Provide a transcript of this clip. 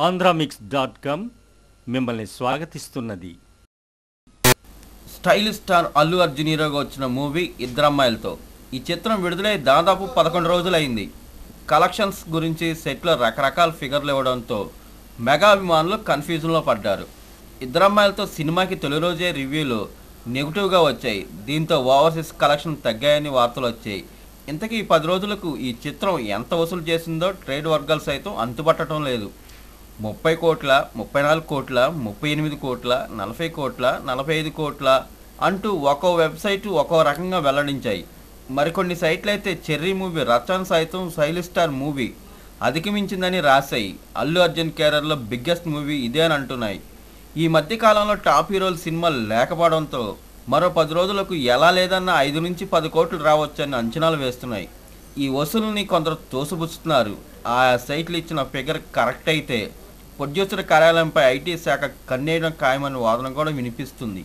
ఆంధ్రామిక్స్.com మిమ్మల్ని స్వాగతిస్తున్నది. Stylish star Allu Arjun హీరోగా వచ్చిన మూవీ ఇద్దరమ్మాయిలతో. ఈ చిత్రం విడుదలై దాదాపు 11 రోజులైంది. కలెక్షన్స్ గురించి సెట్లో రకరకాల ఫిగర్లు ఇవ్వడంతో మెగా అభిమానులు కన్ఫ్యూజన్లో పడ్డారు. ఇద్దరమ్మాయిలతో సినిమాకి తొలి రోజే రివ్యూలు నెగిటివ్గా వచ్చాయి. దీంతో ఓవర్సీస్ కలెక్షన్ తగ్గాయని వార్తలు వచ్చాయి. ఇంతకీ 10 రోజులకు ఈ చిత్రం ఎంత వసూలు చేసిందో ట్రేడ్ వర్గాలు సైతం అంతుపట్టడం లేదు. 30 కోట్ల, 34 కోట్ల, 38 కోట్ల, 40 కోట్ల, 45 కోట్ల అంటూ ఒక్కో వెబ్సైటు ఒక్కో రకంగా వెల్లడించాయి. మరికొన్ని సైట్లు అయితే చెర్రీ మూవీ రచన సైతం స్టైలిష్ స్టార్ మూవీ అధిగమించిందని రాశాయి. అల్లు అర్జున్ కెరీర్లో బిగ్గెస్ట్ మూవీ ఇదే అని అంటున్నాయి. ఈ మధ్య కాలంలో టాప్ హీరోల సినిమాలు లేకపోవడంతో మరో 10 రోజులకు ఎలా లేదన్న 5 నుంచి 10 కోట్లు రావచ్చని అంచనాలు వేస్తున్నాయి. ఈ వసూలుని కొందరు తోసిపుచ్చుతున్నారు. ఆయా సైట్లు ఇచ్చిన ఫిగర్ కరెక్ట్ అయితే ప్రొడ్యూసర్ కార్యాలయంపై ఐటీ శాఖ కన్నేయడం ఖాయమనే వాదన కూడా వినిపిస్తుంది.